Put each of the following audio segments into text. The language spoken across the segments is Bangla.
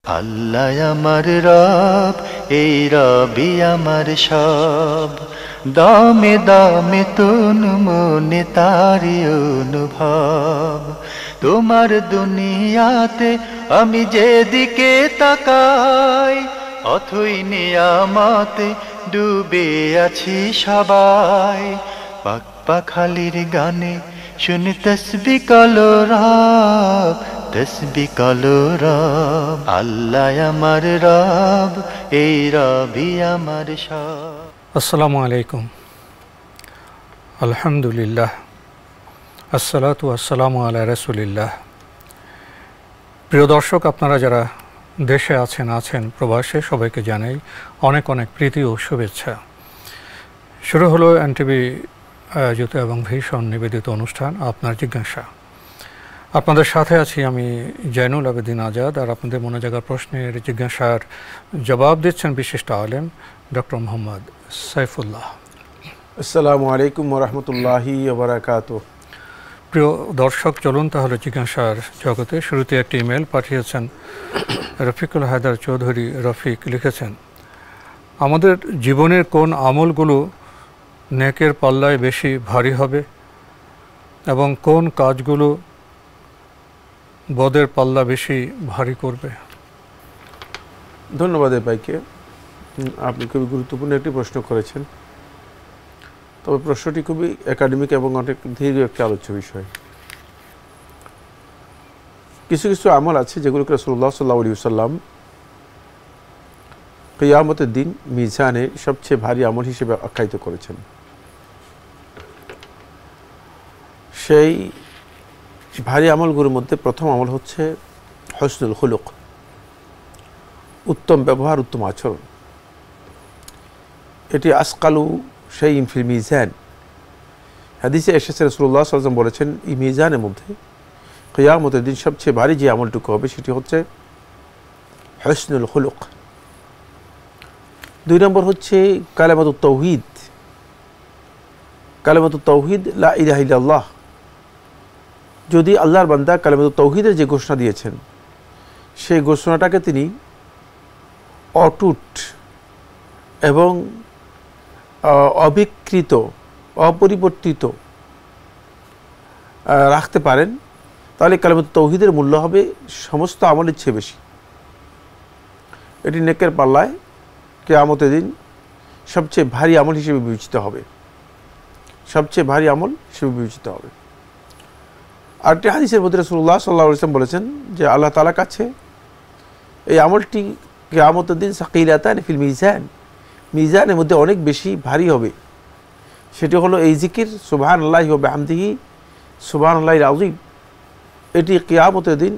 আল্লাহ আমার রব, এই রবি আমার সব, দামে দামে তুন মনে তারি অনুভব। তোমার দুনিয়াতে আমি যেদিকে তাকাই, অথই নিয়ামতে ডুবে আছি সবাই। পাক পাখালির গানে শুনি তসবিহ কালো রব, তসবিহ কালো রব। আল্লাহ আমার রব, এই রবি আমার সব। আসসালামু আলাইকুম। আলহামদুলিল্লাহ, আসসালাতু আসসালামু আলা রাসূলিল্লাহ। প্রিয় দর্শক, আপনারা যারা দেশে আছেন প্রবাসে, সবাইকে জানাই অনেক অনেক প্রীতি ও শুভেচ্ছা। শুরু হলো এনটিভি আয়োজিত এবং ভীষণ নিবেদিত অনুষ্ঠান আপনার জিজ্ঞাসা। আপনাদের সাথে আছি আমি জয়নুল আবেদিন আজাদ, আর আপনাদের মনে জাগা প্রশ্নের জিজ্ঞাসার জবাব দিচ্ছেন বিশিষ্ট আলেম ডক্টর মোহাম্মদ সাইফুল্লাহ। আসসালামু আলাইকুম ওয়া রাহমাতুল্লাহি ওয়া বারাকাতুহু। প্রিয় দর্শক, চলুন তাহলে জিজ্ঞাসার জগতে। শুরুতে একটি ইমেল পাঠিয়েছেন রফিকুল হায়দার চৌধুরী। রফিক লিখেছেন, আমাদের জীবনের কোন আমলগুলো নেকের পাল্লায় বেশি ভারী হবে এবং কোন কাজগুলো বদের পাল্লা বেশি ভারী করবে? ধন্যবাদ ভাইকে, আপনি খুবই গুরুত্বপূর্ণ একটি প্রশ্ন করেছেন। তবে প্রশ্নটি খুবই একাডেমিক এবং অনেক দীর্ঘ একটি আলোচ্য বিষয়। কিছু কিছু আমল আছে যেগুলোকে রাসূলুল্লাহ সাল্লাল্লাহু আলাইহি ওয়াসাল্লাম কিয়ামতের দিন মিজানে সবচেয়ে ভারী আমল হিসেবে আখ্যায়িত করেছেন। সেই ভারী আমলগুলোর মধ্যে প্রথম আমল হচ্ছে হুসনুল খুলুক, উত্তম ব্যবহার, উত্তম আচরণ। এটি আসকালু সেই ফিল মিজান। হাদিসে এসেছে রাসূলুল্লাহ সাল্লাল্লাহু আলাইহি ওয়াসাল্লাম বলেছেন, এই মিজানের মধ্যে কিয়ামতের দিন সবচেয়ে ভারী যে আমলটুকু হবে সেটি হচ্ছে হুসনুল খুলুক। 2 নম্বর হচ্ছে কালেমাতুত তাওহীদ। কালেমাতুত তাওহীদ, লা ইলাহা ইল্লাল্লাহ। যদি আল্লাহর বান্দা কালেমাতুত তাওহীদের যে ঘোষণা দিয়েছেন সেই ঘোষণাটাকে তিনি অটুট এবং অবিকৃত, অপরিবর্তিত রাখতে পারেন, তাহলে কালেমাতুত তাওহীদের মূল্য হবে সমস্ত আমলের চেয়ে বেশি। এটি নেকের পাল্লায় কিয়ামতের দিন সবচেয়ে ভারী আমল হিসেবে বিবেচিত হবে, সবচেয়ে ভারী আমল হিসেবে বিবেচিত হবে। আরেকটি হাদিসের মধ্যে রাসূলুল্লাহ সাল্লাল্লাহু আলাইহি ওয়াসাল্লাম বলেছেন যে আল্লাহ তাআলার কাছে এই আমলটি কিয়ামতের দিন সাকিলাতান ফিল মিজান, মিজানের মধ্যে অনেক বেশি ভারী হবে। সেটি হলো এই জিকির সুবহানাল্লাহি ওয়া বিহামদিহি সুবহানাল্লাহিল আযীম। এটি কিয়ামতের দিন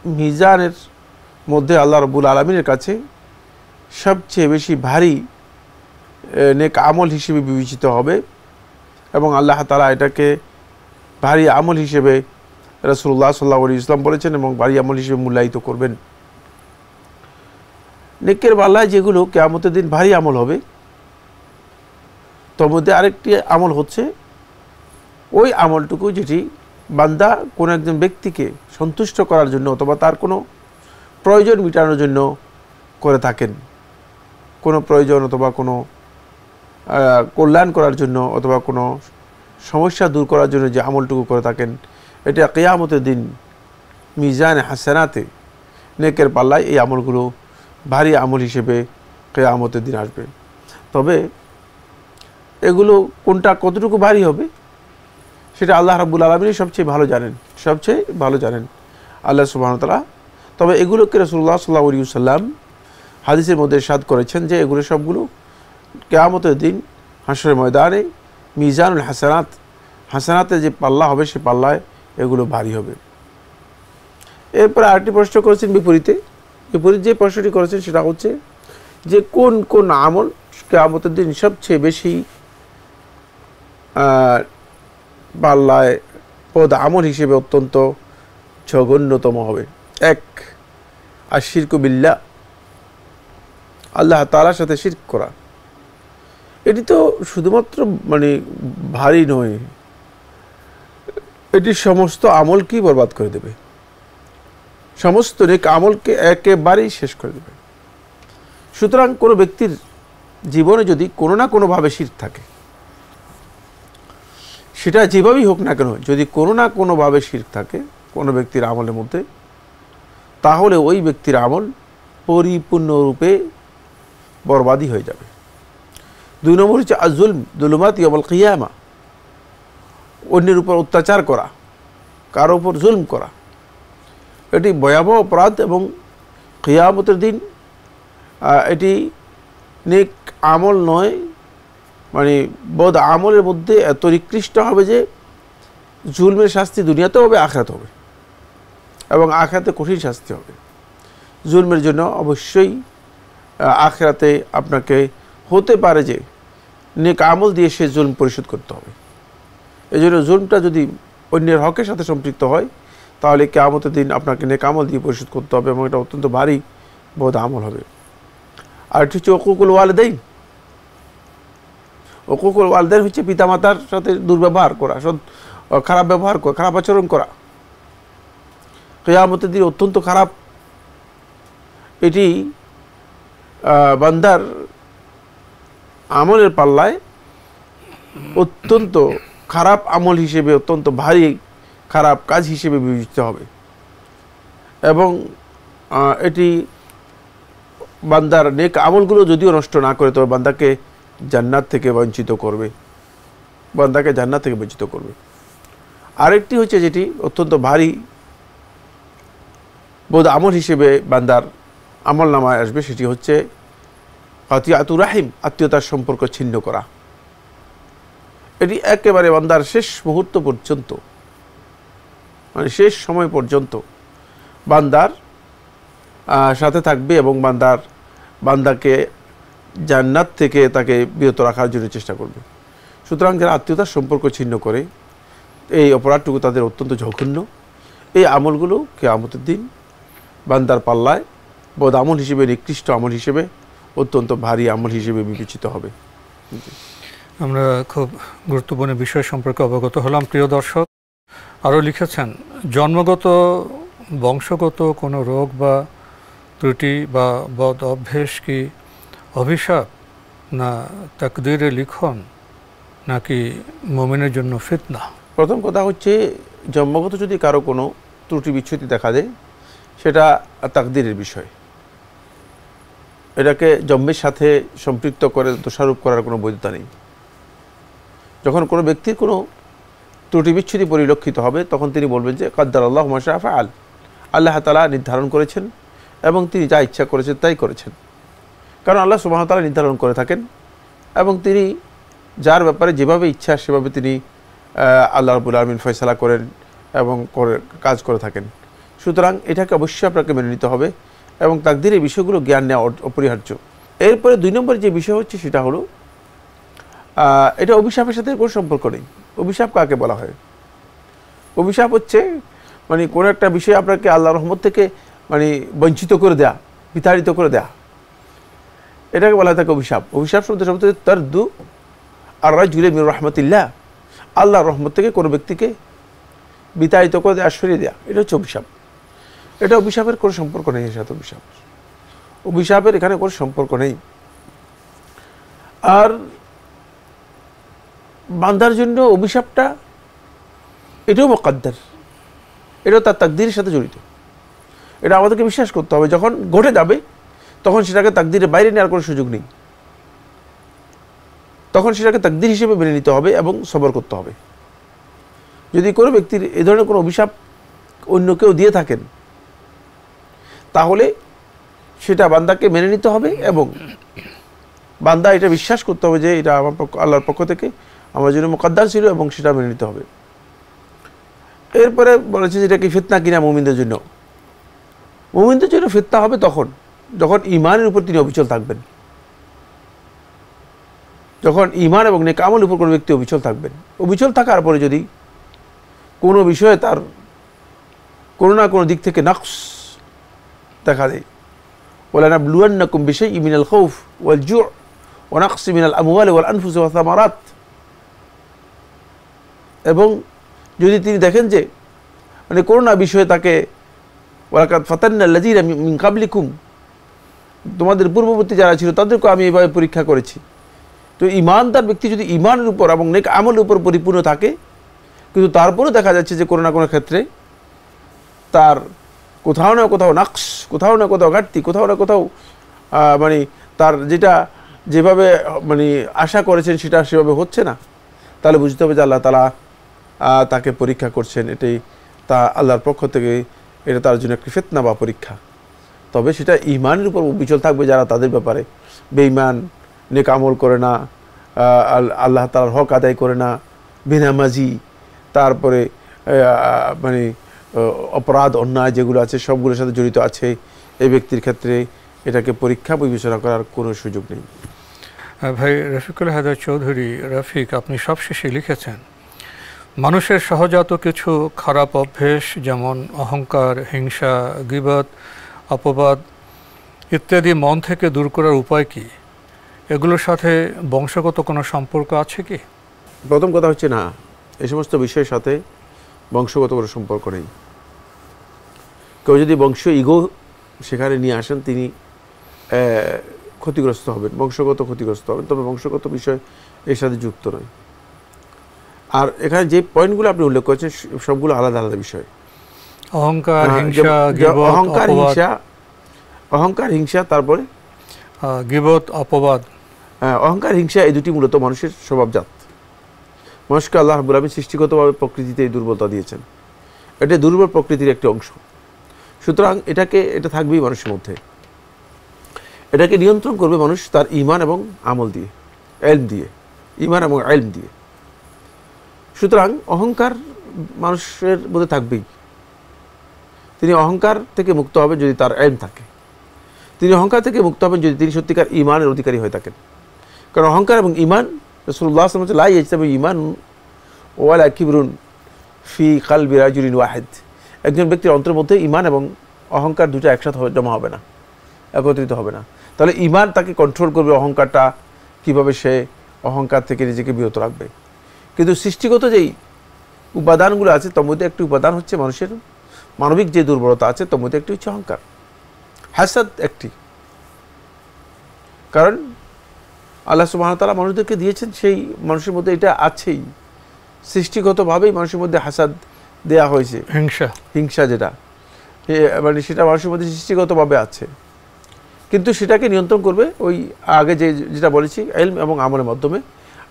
মিজানের মধ্যে আল্লাহ রাব্বুল আলামিনের কাছে সবচেয়ে বেশি ভারী নেক আমল হিসেবে বিবেচিত হবে এবং আল্লাহ তাআলা এটাকে ভারী আমল হিসেবে রাসূলুল্লাহ সাল্লাল্লাহু আলাইহি ওয়াসাল্লাম বলেছেন এবং ভারী আমল হিসেবে মূল্যায়িত করবেন। নেকের পাল্লায় যেগুলো কিয়ামতের দিন ভারী আমল হবে, তার মধ্যে আরেকটি আমল হচ্ছে ওই আমলটুকু যেটি বান্দা কোনো একজন ব্যক্তিকে সন্তুষ্ট করার জন্য অথবা তার কোনো প্রয়োজন মেটানোর জন্য করে থাকেন, কোনো প্রয়োজন অথবা কোনো কল্যাণ করার জন্য অথবা কোনো সমস্যা দূর করার জন্য যে আমলটুকু করে থাকেন, এটা কিয়ামতের দিন মিজানে হাসানাতে নেকের পাল্লায় এই আমলগুলো ভারী আমল হিসেবে কিয়ামতের দিন আসবে। তবে এগুলো কোনটা কতটুকু ভারী হবে সেটা আল্লাহ রাব্বুল আলামিন সবচেয়ে ভালো জানেন, সবচেয়ে ভালো জানেন আল্লাহ সুবহানাহু ওয়া তাআলা। তবে এগুলোকে রাসূলুল্লাহ সাল্লাল্লাহু আলাইহি ওয়াসাল্লাম হাদিসের মধ্যে ইরশাদ করেছেন যে এগুলো সবগুলো কিয়ামতের দিন হাশরের ময়দানে মিজানুল হাসানাত, হাসানাতের যে পাল্লা হবে সে পাল্লায় এগুলো ভারী হবে। এরপর আরেকটি প্রশ্ন করেছেন বিপরীত যে প্রশ্নটি করেছেন সেটা হচ্ছে যে কোন কোন আমল কিয়ামতের দিন সবচেয়ে বেশি পাল্লায় পদ আমল হিসেবে অত্যন্ত জঘন্যতম হবে। 1, আশিরকু বিল্লাহ, আল্লাহ তাআলার সাথে শিরক করা। এটি তো শুধুমাত্র ভারী নয়, এটি সমস্ত আমলকেই বরবাদ করে দেবে, সমস্ত নেক আমলকে একেবারেই শেষ করে দেবে। সুতরাং কোনো ব্যক্তির জীবনে যদি কোনো না কোনোভাবে শিরক থাকে, সেটা যেভাবেই হোক না কেন, যদি কোনো না কোনোভাবে শিরক থাকে কোনো ব্যক্তির আমলের মধ্যে, তাহলে ওই ব্যক্তির আমল পরিপূর্ণরূপে বরবাদি হয়ে যাবে। 2 নম্বর হচ্ছে আজ-জুলম যুলুমাত ইয়াউমুল কিয়ামা, অন্যের উপর অত্যাচার করা, কারো উপর জুলম করা, এটি ভয়াবহ অপরাধ এবং কিয়ামতের দিন এটি নেক আমল নয়, মানে বদ আমলের মধ্যে এত নিকৃষ্ট হবে যে জুলমের শাস্তি দুনিয়াতেও হবে, আখিরাতে হবে, এবং আখিরাতে কঠিন শাস্তি হবে। জুলমের জন্য অবশ্যই আখিরাতে আপনাকে হতে পারে যে নেক আমল দিয়ে সে জুলম পরিশোধ করতে হবে। এই জন্য জুলমটা যদি অন্যের হকের সাথে সম্পৃক্ত হয়, তাহলে কিয়ামতের দিন আপনাকে নেক আমল দিয়ে পরিশোধ করতে হবে, এবং এটা অত্যন্ত ভারী বদ আমল হবে। আর এটি হচ্ছে উকুকুল ওয়ালিদাইন। উকুকুল ওয়ালিদাইন হচ্ছে পিতামাতার সাথে দুর্ব্যবহার করা, খারাপ ব্যবহার করা, খারাপ আচরণ করা। কিয়ামতের দিন অত্যন্ত খারাপ, এটি বান্দার আমলের পাল্লায় অত্যন্ত খারাপ আমল হিসেবে, অত্যন্ত ভারী খারাপ কাজ হিসেবে বিবেচিত হবে, এবং এটি বান্দার নেক আমলগুলো যদিও নষ্ট না করে, তবে বান্দাকে জান্নাত থেকে বঞ্চিত করবে, বান্দাকে জান্নাত থেকে বঞ্চিত করবে। আরেকটি হচ্ছে যেটি অত্যন্ত ভারী বোধ আমল হিসেবে বান্দার আমল নামায় আসবে, সেটি হচ্ছে কাতিয়াতুর রাহিম, আত্মীয়তার সম্পর্ক ছিন্ন করা। এটি একেবারে বান্দার শেষ মুহূর্ত পর্যন্ত, মানে শেষ সময় পর্যন্ত বান্দার সাথে থাকবে, এবং বান্দাকে জান্নাত থেকে তাকে বিরত রাখার জন্য চেষ্টা করবে। সুতরাং যারা আত্মীয়তার সম্পর্ক ছিন্ন করে, এই অপরাধটুকু তাদের অত্যন্ত জঘন্য। এই আমলগুলো কিয়ামতের দিন বান্দার পাল্লায় বদ আমল হিসেবে, নিকৃষ্ট আমল হিসেবে, অত্যন্ত ভারী আমল হিসেবে বিবেচিত হবে। আমরা খুব গুরুত্বপূর্ণ বিষয় সম্পর্কে অবগত হলাম। প্রিয় দর্শক, আরও লিখেছেন, জন্মগত বংশগত কোনো রোগ বা ত্রুটি বা বদ অভ্যেস কি অভিশাপ, না তাকদীরে লিখন, নাকি মুমিনের জন্য ফিতনা? প্রথম কথা হচ্ছে, জন্মগত যদি কারো কোনো ত্রুটি বিচ্ছুতি দেখা দেয়, সেটা তাকদীরের বিষয়। এটাকে জন্মের সাথে সম্পৃক্ত করে দোষারোপ করার কোনো বৈধতা নেই। যখন কোনো ব্যক্তির কোনো ত্রুটি বিচ্ছুতি পরিলক্ষিত হবে, তখন তিনি বলবেন যে কাদ্দারাল্লাহু মা শাআ ফাআল, আল্লাহ তাআলা নির্ধারণ করেছেন এবং তিনি যা ইচ্ছা করেছেন তাই করেছেন। কারণ আল্লাহ সুবহানাহু ওয়া তাআলা নির্ধারণ করে থাকেন, এবং তিনি যার ব্যাপারে যেভাবে ইচ্ছা সেভাবে তিনি আল্লাহ রাব্বুল আলামিন ফয়সালা করেন এবং কাজ করে থাকেন। সুতরাং এটাকে অবশ্যই আপনাকে মেনে নিতে হবে, এবং তাকদীরের বিষয়গুলো জ্ঞান নেওয়া অপরিহার্য। এরপরে 2 নম্বর যে বিষয় হচ্ছে, সেটা হলো এটা অভিশাপের সাথে কোনো সম্পর্ক নেই। অভিশাপ কাকে বলা হয়? অভিশাপ হচ্ছে মানে কোনো একটা বিষয় আপনাকে আল্লাহর রহমত থেকে মানে বঞ্চিত করে দেয়া, বিতাড়িত করে দেয়া, এটাকে বলা হয় থাকে অভিশাপ। অভিশাপ শব্দ তারদু আর রাজুলি মির রাহমাতিল্লাহ, আল্লাহর রহমত থেকে কোনো ব্যক্তিকে বিতাড়িত করে দেয়া, সরিয়ে দেয়া, এটা হচ্ছে অভিশাপ। এটা অভিশাপের কোনো সম্পর্ক নেই এর সাথে। অভিশাপের এখানে কোনো সম্পর্ক নেই। আর বান্দার জন্য অভিশাপটা এটাও মুকাদ্দার, এটাও তার তাকদীরের সাথে জড়িত। এটা আমাদেরকে বিশ্বাস করতে হবে। যখন ঘটে যাবে তখন সেটাকে তাকদীরের বাইরে নেওয়ার কোনো সুযোগ নেই, তখন সেটাকে তাকদীর হিসেবে মেনে নিতে হবে এবং সবর করতে হবে। যদি কোনো ব্যক্তির এ ধরনের কোনো অভিশাপ অন্য কেউ দিয়ে থাকেন, তাহলে সেটা বান্দাকে মেনে নিতে হবে, এবং বান্দা এটা বিশ্বাস করতে হবে যে এটা আমার আল্লাহর পক্ষ থেকে আমার জন্য মুকাদ্দার ছিল, এবং সেটা মেনে নিতে হবে। এরপরে বলেছে যে এটা কি ফিতনা কিনা মুমিনদের জন্য। মুমিনদের জন্য ফিতনা হবে তখন যখন ঈমানের উপর তিনি অবিচল থাকবেন, যখন ঈমান এবং নেক আমলের উপর কোনো ব্যক্তি অবিচল থাকবেন। অবিচল থাকার পরে যদি কোনো বিষয়ে তার কোনো না কোনো দিক থেকে নকশ দেখা দেয়, ওয়ালানাবলুয়ান্নাকুম বিশাইইন মিনাল খাউফ ওয়াল জু' ওয়া নাকসিন মিনাল আমওয়ালি ওয়াল আনফুসি ওয়াস সামারাত, এবং যদি তিনি দেখেন যে মানে কোনো না বিষয়ে তাকে ওয়ালাকাদ ফাতান্না আল্লাযীনা মিন ক্বাবলিকুম, তোমাদের পূর্ববর্তী যারা ছিল তাদেরকে আমি এভাবে পরীক্ষা করেছি। তো ইমানদার ব্যক্তি যদি ইমানের উপর এবং নেক আমলের উপর পরিপূর্ণ থাকে, কিন্তু তারপরেও দেখা যাচ্ছে যে কোনো না কোনো ক্ষেত্রে তার কোথাও না কোথাও নাকস, কোথাও না কোথাও ঘাটতি, কোথাও না কোথাও মানে তার যেটা যেভাবে মানে আশা করেছেন সেটা সেভাবে হচ্ছে না, তাহলে বুঝতে হবে যে আল্লাহ তাআলা তাকে পরীক্ষা করছেন। এটাই তা আল্লাহর পক্ষ থেকে, এটা তার জন্য একটি ফিতনা বা পরীক্ষা। তবে সেটা ইমানের উপর বিচল থাকবে যারা তাদের ব্যাপারে বেঈমান, নেক আমল করে না, আল্লাহ তাআলার হক আদায় করে না, বেনামাজি, তারপরে মানে অপরাধ অন্যায় যেগুলো আছে সবগুলোর সাথে জড়িত আছে, এই ব্যক্তির ক্ষেত্রে এটাকে পরীক্ষা বিবেচনা করার কোনো সুযোগ নেই। ভাই রফিকুল হায়দার চৌধুরী, রফিক, আপনি সবশেষে লিখেছেন, মানুষের সহজাত কিছু খারাপ অভ্যেস যেমন অহংকার, হিংসা, গীবত, অপবাদ ইত্যাদি মন থেকে দূর করার উপায় কি? এগুলোর সাথে বংশগত কোনো সম্পর্ক আছে কি? প্রথম কথা হচ্ছে না, এই সমস্ত বিষয়ের সাথে বংশগত কোনো সম্পর্ক নেই। কেউ যদি বংশীয় ইগো সেখানে নিয়ে আসেন, তিনি ক্ষতিগ্রস্ত হবেন, বংশগত ক্ষতিগ্রস্ত হবেন। তবে বংশগত বিষয় এর সাথে যুক্ত নয়। আর এখানে যে পয়েন্টগুলো আপনি উল্লেখ করেছেন সবগুলো আলাদা আলাদা বিষয়। অহংকার, হিংসা, গীবত, অহংকার, হিংসা, অহংকার, হিংসা, তারপরে গীবত, অপবাদ। অহংকার, হিংসা এই দুটি মূলত মানুষের স্বভাবজাত। মানুষকে আল্লাহ রাব্বুল আলামিন সৃষ্টিগতভাবে প্রকৃতিতে এই দুর্বলতা দিয়েছেন। এটা দুর্বল প্রকৃতির একটি অংশ। সুতরাং এটা থাকবেই মানুষের মধ্যে। এটাকে নিয়ন্ত্রণ করবে মানুষ তার ঈমান এবং আমল দিয়ে, ইলম দিয়ে, ঈমান এবং ইলম দিয়ে। সুতরাং অহংকার মানুষের মধ্যে থাকবেই। তিনি অহংকার থেকে মুক্ত হবেন যদি তার ইলম থাকে। তিনি অহংকার থেকে মুক্ত হবেন যদি তিনি সত্যিকার ঈমানের অধিকারী হয়ে থাকেন। কারণ অহংকার এবং ঈমান, রাসূলুল্লাহ সাল্লাল্লাহু আলাইহি ওয়াসাল্লাম লা ইয়াজতামি ঈমান ওয়ালা কিবরুন ফি কলবি রাজুলিন ওয়াহিদ। একজন ব্যক্তির অন্তরের মধ্যে ঈমান এবং অহংকার দুটো একসাথে জমা হবে না, একত্রিত হবে না। তাহলে ঈমান তাকে কন্ট্রোল করবে, অহংকারটা কিভাবে সে অহংকার থেকে নিজেকে বিরত রাখবে। কিন্তু সৃষ্টিগত যেই উপাদানগুলো আছে তার মধ্যে একটি উপাদান হচ্ছে মানুষের মানবিক যে দুর্বলতা আছে তার মধ্যে একটি হচ্ছে অহংকার, হাসাদ একটি। কারণ আল্লাহ সুবহানাহু ওয়া তাআলা মানুষদেরকে দিয়েছেন, সেই মানুষের মধ্যে এটা আছেই, সৃষ্টিগতভাবেই মানুষের মধ্যে হাসাদ দেয়া হয়েছে, হিংসা যেটা মানে সেটা মানুষের মধ্যে সৃষ্টিগতভাবে আছে। কিন্তু সেটাকে নিয়ন্ত্রণ করবে ওই আগে যেটা বলেছি ইলম এবং আমলের মাধ্যমে।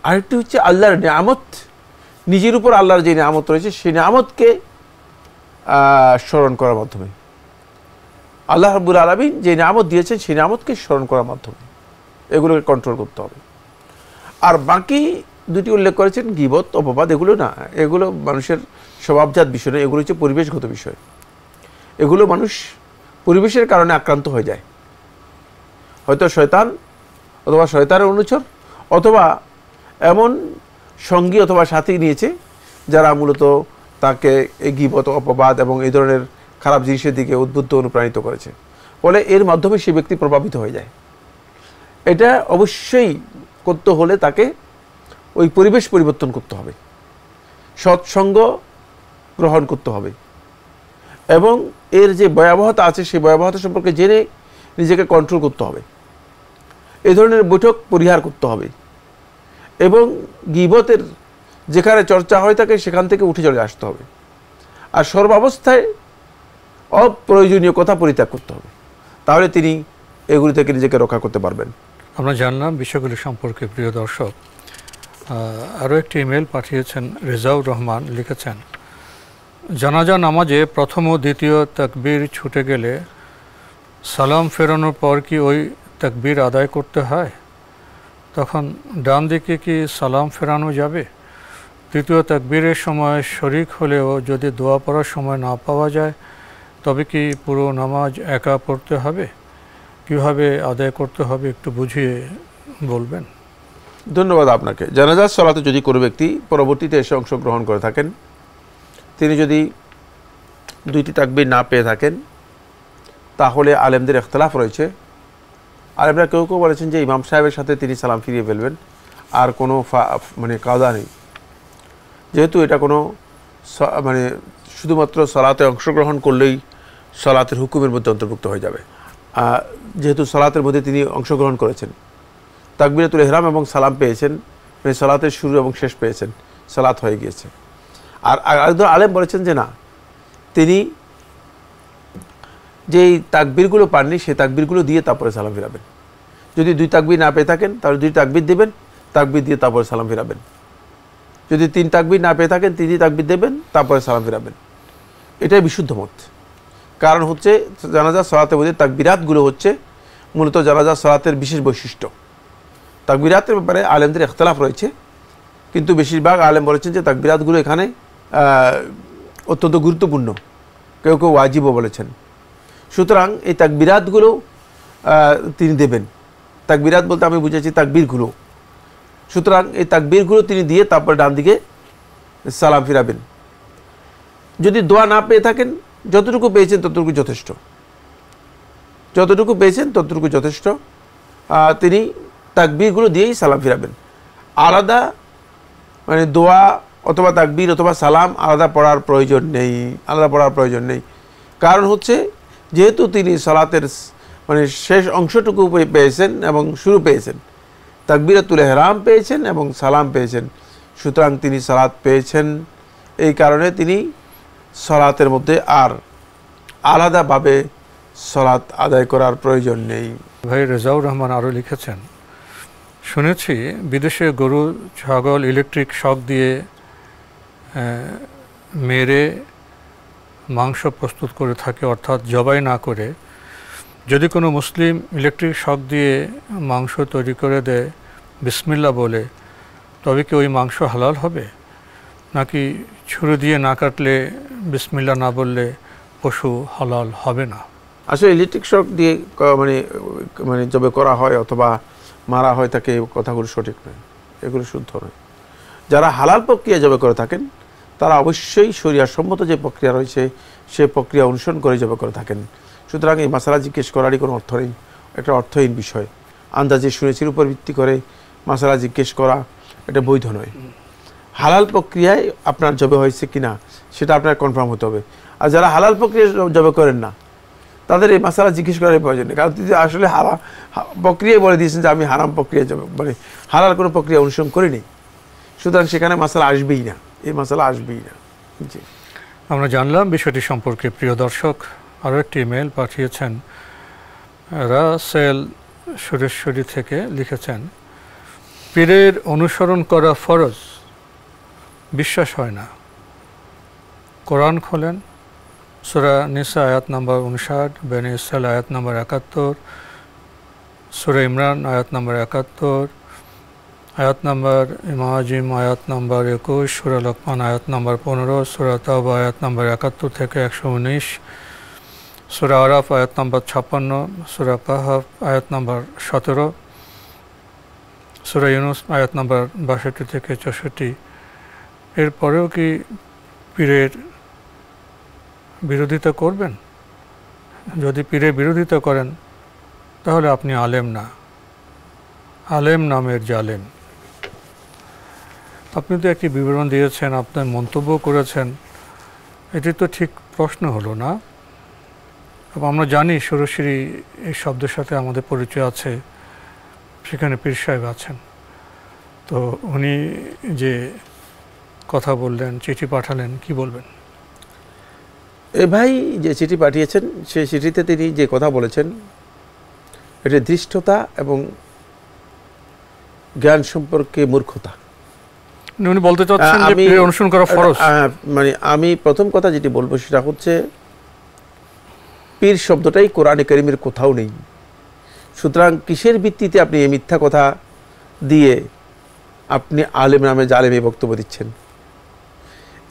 আরেকটি হচ্ছে আল্লাহর নিয়ামত, নিজের উপর আল্লাহর যে নিয়ামত রয়েছে সেই নিয়ামতকে স্মরণ করার মাধ্যমে, আল্লাহ রাব্বুল আলামিন যে নিয়ামত দিয়েছেন সেই নিয়ামতকে স্মরণ করার মাধ্যমে এগুলোকে কন্ট্রোল করতে হবে। আর বাকি দুটি উল্লেখ করেছেন গীবত, অপবাদ, এগুলো না, এগুলো মানুষের স্বভাবজাত বিষয় নয়, এগুলো হচ্ছে পরিবেশগত বিষয়। এগুলো মানুষ পরিবেশের কারণে আক্রান্ত হয়ে যায়, হয়তো শয়তান অথবা শয়তানের অনুচর অথবা এমন সঙ্গী অথবা সাথী নিয়েছে যারা মূলত তাকে এই গীবত, অপবাদ এবং এই ধরনের খারাপ জিনিসের দিকে উদ্বুদ্ধ অনুপ্রাণিত করেছে। ফলে এর মাধ্যমে সে ব্যক্তি প্রভাবিত হয়ে যায়। এটা অবশ্যই করতে হলে তাকে ওই পরিবেশ পরিবর্তন করতে হবে, সৎসঙ্গ গ্রহণ করতে হবে এবং এর যে ভয়াবহতা আছে সেই ভয়াবহতা সম্পর্কে জেনে নিজেকে কন্ট্রোল করতে হবে। এই ধরনের বৈঠক পরিহার করতে হবে এবং গীবতের যেখানে চর্চা হয়ে থাকে সেখান থেকে উঠে চলে আসতে হবে। আর সর্বাবস্থায় অপ্রয়োজনীয় কথা পরিত্যাগ করতে হবে, তাহলে তিনি এগুলি থেকে নিজেকে রক্ষা করতে পারবেন। আমরা জানলাম বিষয়গুলি সম্পর্কে। প্রিয় দর্শক, আরও একটি ইমেল পাঠিয়েছেন রেজাউর রহমান, লিখেছেন, জানাজা নামাজে প্রথম ও দ্বিতীয় তাকবীর ছুটে গেলে সালাম ফেরানোর পর কি ওই তাকবীর আদায় করতে হয়? তখন ডান দিকে কি সালাম ফেরানো যাবে? তৃতীয় তাকবীরের সময় শরিক হলেও যদি দোয়া পড়ার সময় না পাওয়া যায় তবে কি পুরো নামাজ একা পড়তে হবে? কিভাবে আদায় করতে হবে একটু বুঝিয়ে বলবেন। ধন্যবাদ আপনাকে। জানাজার সালাতে যদি কোনো ব্যক্তি পরবর্তীতে এসে অংশগ্রহণ করে থাকেন, তিনি যদি দুইটি তাকবীর না পেয়ে থাকেন তাহলে আলেমদের ইখতিলাফ রয়েছে। আলেমরা কেউ কেউ বলেছেন যে ইমাম সাহেবের সাথে তিনি সালাম ফিরিয়ে ফেলবেন, আর কোনো মানে কায়দা নেই। যেহেতু এটা কোনো মানে শুধুমাত্র সালাতে অংশগ্রহণ করলেই সালাতের হুকুমের মধ্যে অন্তর্ভুক্ত হয়ে যাবে। যেহেতু সালাতের মধ্যে তিনি অংশগ্রহণ করেছেন, তাকবীরাতুল ইহরাম এবং সালাম পেয়েছেন, মানে সালাতের শুরু এবং শেষ পেয়েছেন, সালাত হয়ে গিয়েছে। আর একজন আলেম বলেছেন যে না, তিনি যেই তাকবীরগুলো পাননি সেই তাকবীরগুলো দিয়ে তারপরে সালাম ফিরাবেন। যদি 2 তাকবীর না পেয়ে থাকেন তাহলে 2 তাকবীর দেবেন, তাকবীর দিয়ে তারপরে সালাম ফিরাবেন। যদি 3 তাকবীর না পেয়ে থাকেন 3 তাকবীর দেবেন, তারপরে সালাম ফিরাবেন। এটাই বিশুদ্ধ মত। কারণ হচ্ছে জানাজা সালাতের মধ্যে তাকবীরাতগুলো হচ্ছে মূলত জানাজা সালাতের বিশেষ বৈশিষ্ট্য। তাকবীরাতের ব্যাপারে আলেমদের ইখতিলাফ রয়েছে, কিন্তু বেশিরভাগ আলেম বলেছেন যে তাকবীরাতগুলো এখানে অত্যন্ত গুরুত্বপূর্ণ, কেউ কেউ ওয়াজিবও বলেছেন। সুতরাং এই তাকবীরাতগুলো তিনি দেবেন। তাকবীরাত বলতে আমি বুঝেছি তাকবীরগুলো। সুতরাং এই তাকবীরগুলো তিনি দিয়ে তারপর ডান দিকে সালাম ফিরাবেন। যদি দোয়া না পেয়ে থাকেন, যতটুকু পেয়েছেন ততটুকু যথেষ্ট, যতটুকু পেয়েছেন ততটুকু যথেষ্ট। তিনি তাকবীরগুলো দিয়েই সালাম ফিরাবেন। আলাদা মানে দোয়া অথবা তাকবীর অথবা সালাম আলাদা পড়ার প্রয়োজন নেই, আলাদা পড়ার প্রয়োজন নেই। কারণ হচ্ছে যেহেতু তিনি সালাতের মানে শেষ অংশটুকু পেয়েছেন এবং শুরু পেয়েছেন, তাকবীরাতুল ইহরাম পেয়েছেন এবং সালাম পেয়েছেন, সুতরাং তিনি সালাত পেয়েছেন। এই কারণে তিনি সালাতের মধ্যে আর আলাদাভাবে সালাত আদায় করার প্রয়োজন নেই। ভাই রেজাউর রহমান আরও লিখেছেন, শুনেছি বিদেশে গরু ছাগল ইলেকট্রিক শক দিয়ে মেরে মাংস প্রস্তুত করে থাকে, অর্থাৎ জবাই না করে। যদি কোনো মুসলিম ইলেকট্রিক শক দিয়ে মাংস তৈরি করে দেয় বিসমিল্লাহ বলে, তবে কি ওই মাংস হালাল হবে? নাকি ছুরি দিয়ে না কাটলে বিসমিল্লাহ না বললে পশু হালাল হবে না? আসলে ইলেকট্রিক শক দিয়ে মানে মানে জবে করা হয় অথবা মারা হয় তাকে, কথাগুলো সঠিক নয়, এগুলো শুদ্ধ নয়। যারা হালাল প্রক্রিয়া জবে করে থাকেন তারা অবশ্যই শরিয়ার সম্মত যে প্রক্রিয়া রয়েছে সে প্রক্রিয়া অনুসরণ করে জবে করে থাকেন। সুতরাং এই মাসালা জিজ্ঞেস করারই কোনো অর্থ নেই, একটা অর্থহীন বিষয়। আন্দাজে শুনেছির উপর ভিত্তি করে মাসালা জিজ্ঞেস করা এটা বৈধ নয়। হালাল প্রক্রিয়ায় আপনার জবে হয়েছে কিনা সেটা আপনার কনফার্ম হতে হবে। আর যারা হালাল প্রক্রিয়া জবে করেন না তাদের এই মাসালা জিজ্ঞেস করার প্রয়োজন নেই, কারণ তিনি আসলে প্রক্রিয়ায় বলে দিয়েছেন যে আমি হারাম প্রক্রিয়া জবে মানে হালাল কোনো প্রক্রিয়া অনুসরণ করিনি। সুতরাং সেখানে মাসালা আসবেই না, এই মাসালা আসবেই না। জি, আমরা জানলাম বিষয়টি সম্পর্কে। প্রিয় দর্শক, আরও একটি ইমেল পাঠিয়েছেন রাসেল সুরেশ্বরী থেকে, লিখেছেন, পীরের অনুসরণ করা ফরজ, বিশ্বাস হয় না। কোরআন খোলেন, সূরা নিসা আয়াত নম্বর 59, বেনে ইসরাইল আয়াত নম্বর 71, সূরা ইমরান আয়াত নম্বর 71, আয়াত নম্বর ইমাজিম আয়াত নম্বর 21, সূরা লোকমান আয়াত নম্বর 15, সূরা তাওবা আয়াত নম্বর 71 থেকে 119, সূরা আরাফ আয়াত নম্বর 56, সূরা কাহাফ আয়াত নম্বর 17, সূরা ইউনুস আয়াত নম্বর 62 থেকে 64। এরপরেও কি পীরের বিরোধিতা করবেন? যদি পীরের বিরোধিতা করেন তাহলে আপনি আলেম না, আলেম নামের জালেম। আপনি তো একটি বিবরণ দিয়েছেন, আপনার মন্তব্য করেছেন, এটি তো ঠিক প্রশ্ন হলো না। আমরা জানি সুরশ্রী এই শব্দের সাথে আমাদের পরিচয় আছে, সেখানে পীর সাহেব আছেন। তো উনি যে কথা বললেন, চিঠি পাঠালেন, কি বলবেন? এ ভাই যে চিঠি পাঠিয়েছেন সেই চিঠিতে তিনি যে কথা বলেছেন এটি ধৃষ্টতা এবং জ্ঞান সম্পর্কে মূর্খতা। উনি বলতে চাচ্ছেন যে পীরের অনুসরণ করা ফরজ। মানে আমি প্রথম কথা যেটি বলবো সেটা হচ্ছে পীর শব্দটাই কোরআনে কারীমের কোথাও নেই। সুতরাং কিসের ভিত্তিতে আপনি এই মিথ্যা কথা দিয়ে আপনি আলেম নামে জালেমে বক্তব্য দিচ্ছেন?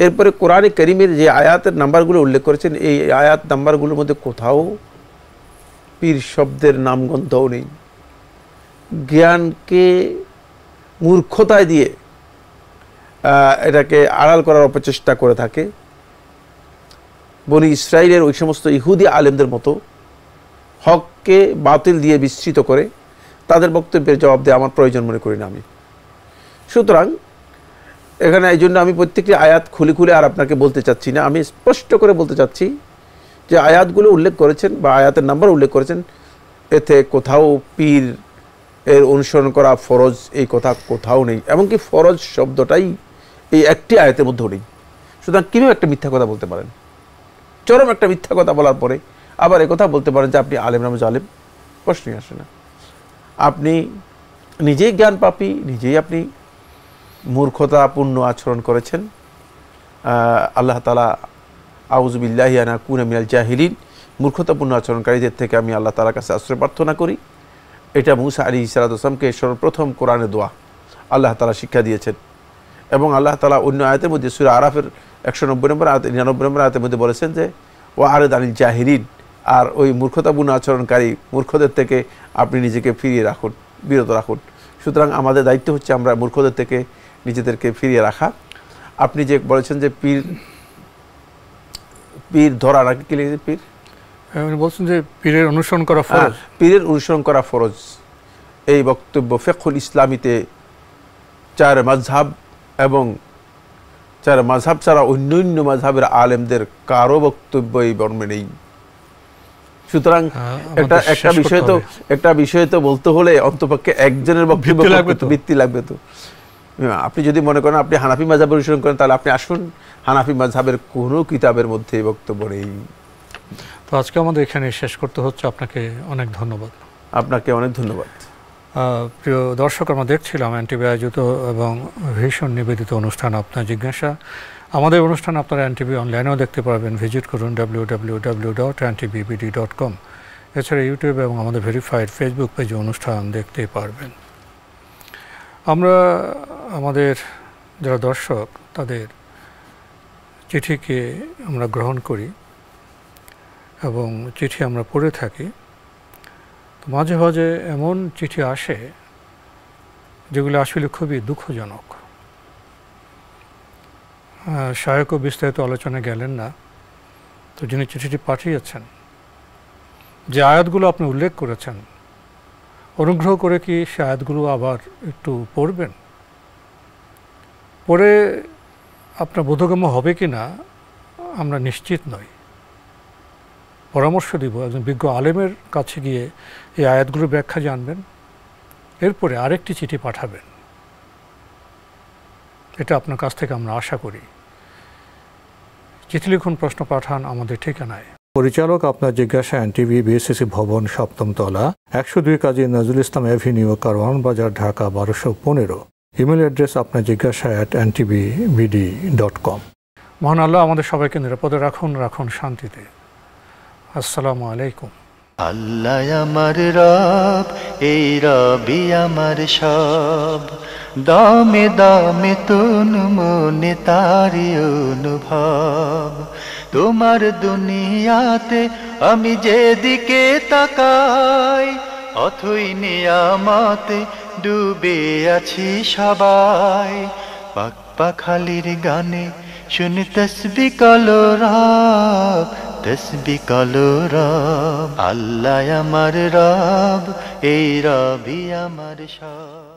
এরপরে কোরআনে কারীমের যে আয়াতের নাম্বারগুলো উল্লেখ করেছেন এই আয়াত নাম্বারগুলোর মধ্যে কোথাও পীর শব্দের নামগন্ধও নেই। জ্ঞানকে মূর্খতায় দিয়ে এটাকে আড়াল করার অপচেষ্টা করে থাকে বনি ইসরাইলের ওই সমস্ত ইহুদি আলেমদের মতো হককে বাতিল দিয়ে বিস্তৃত করে তাদের বক্তব্যের জবাব দেওয়া আমার প্রয়োজন মনে করি না আমি। সুতরাং এখানে এই জন্য আমি প্রত্যেকটি আয়াত খুলে খুলে আর আপনাকে বলতে চাচ্ছি না, আমি স্পষ্ট করে বলতে চাচ্ছি যে আয়াতগুলো উল্লেখ করেছেন বা আয়াতের নাম্বার উল্লেখ করেছেন, এতে কোথাও পীর এর অনুসরণ করা ফরজ এই কথা কোথাও নেই, এমনকি ফরজ শব্দটাই এই একটি আয়াতের মধ্যেও নেই। সুতরাং কীভাবে একটা মিথ্যা কথা বলতে পারেন? চরম একটা মিথ্যা কথা বলার পরে আবার একথা বলতে পারেন যে আপনি আলেম নামে জালেম, প্রশ্নই আসে না। আপনি নিজেই জ্ঞান পাপী, নিজেই আপনি মূর্খতাপূর্ণ আচরণ করেছেন। আল্লাহ তাআলা আউযু বিল্লাহি আন আকুনা মিনাল জাহিলিন, মূর্খতাপূর্ণ আচরণকারীদের থেকে আমি আল্লাহ তাআলার কাছে আশ্রয় প্রার্থনা করি। এটা মূসা আলাইহিস সালামকে সর্বপ্রথম কোরআনে দোয়া আল্লাহ তাআলা শিক্ষা দিয়েছেন। এবং আল্লাহ তাআলা অন্য আয়াতের মধ্যে সূরা আরাফের 190 নম্বর আয়াত 99 নম্বর আয়াতের মধ্যে বলেছেন যে ওয়া আরিদ আনিল জাহিলিন, আর ওই মূর্খতাপূর্ণ আচরণকারী মূর্খদের থেকে আপনি নিজেকে ফিরিয়ে রাখুন, বিরত রাখুন। সুতরাং আমাদের দায়িত্ব হচ্ছে আমরা মূর্খদের থেকে নিজেদেরকে ফিরিয়ে রাখা। আপনি যে বলেছেন যে পীর ধরা নাকি কি লিখেছেন? পীর বলছেন যে পীরের অনুসরণ করা ফরজ, পীরের অনুসরণ করা ফরজ, এই বক্তব্য ফিকহুল ইসলামীতে 4 মাযহাব এবং 4 মাযহাব ছাড়া অন্যান্য মাযহাবের আলেমদের কারো বক্তব্য এই বর্মে নেই। সুতরাং একটা বিষয় তো বলতে হলে অন্তপক্ষে একজনের বক্তব্য ভিত্তি লাগবে তো। আপনি যদি মনে করেন আপনি হানাফি মাযহাব অনুসরণ করেন, তাহলে আপনি আসুন, হানাফি মাযহাবের কোনো কিতাবের মধ্যে এই বক্তব্য নেই। তো আজকে আমাদের এখানে শেষ করতে হচ্ছে। আপনাকে অনেক ধন্যবাদ। আপনাকে অনেক ধন্যবাদ। প্রিয় দর্শক, আমরা দেখছিলাম এনটিভি আয়োজিত এবং ভীষণ নিবেদিত অনুষ্ঠান আপনার জিজ্ঞাসা। আমাদের অনুষ্ঠান আপনারা এনটিভি অনলাইনেও দেখতে পারবেন, ভিজিট করুন www.ntvbd.com। এছাড়া ইউটিউব এবং আমাদের ভেরিফাইড ফেসবুক পেজে অনুষ্ঠান দেখতে পারবেন। আমরা আমাদের যারা দর্শক তাদের চিঠিকে আমরা গ্রহণ করি এবং চিঠি আমরা পড়ে থাকি। তো মাঝে মাঝে এমন চিঠি আসে যেগুলো আসলে খুবই দুঃখজনক। সহায়ক বিস্তারিত আলোচনায় গেলেন না। তো যিনি চিঠিটি পাঠিয়েছেন, যে আয়াতগুলো আপনি উল্লেখ করেছেন, অনুগ্রহ করে কি সে আয়াতগুলো আবার একটু পড়বেন? পড়ে আপনার বোধগম্য হবে কি না আমরা নিশ্চিত নই। পরামর্শ দিব একজন বিজ্ঞ আলেমের কাছে গিয়ে এই আয়াতগুলোর ব্যাখ্যা জানবেন, এরপরে আরেকটি চিঠি পাঠাবেন। এটা আপনার কাছ থেকে আমরা আশা করি। চিঠি লিখুন, প্রশ্ন পাঠান আমাদের ঠিকানায়। পরিচালক আপনার জিজ্ঞাসা, এনটিভি, বিএসসিসি ভবন, 7ম তলা, 102 কাজী নজরুল ইসলাম এভিনিউ, কারওয়ান বাজার, ঢাকা 1215। ইমেল অ্যাড্রেস আপনার জিজ্ঞাসা @ntvbd.com। মহান আল্লাহ আমাদের সবাইকে নিরাপদে রাখুন, রাখুন শান্তিতে। আসসালামু আলাইকুম। আল্লাহ আমার রব, এই রবি আমার সব, দামে দামে তুন মনে তারি অনুভব। তোমার দুনিয়াতে আমি যেদিকে তাকাই, অথই নিয়ামতে ডুবে আছি সবাই। পাক পাখালির গানে শুনি তসবিহ কলরব, তসবিহ কলরব। আল্লাহ আমার রব, এই রবি আমার সব।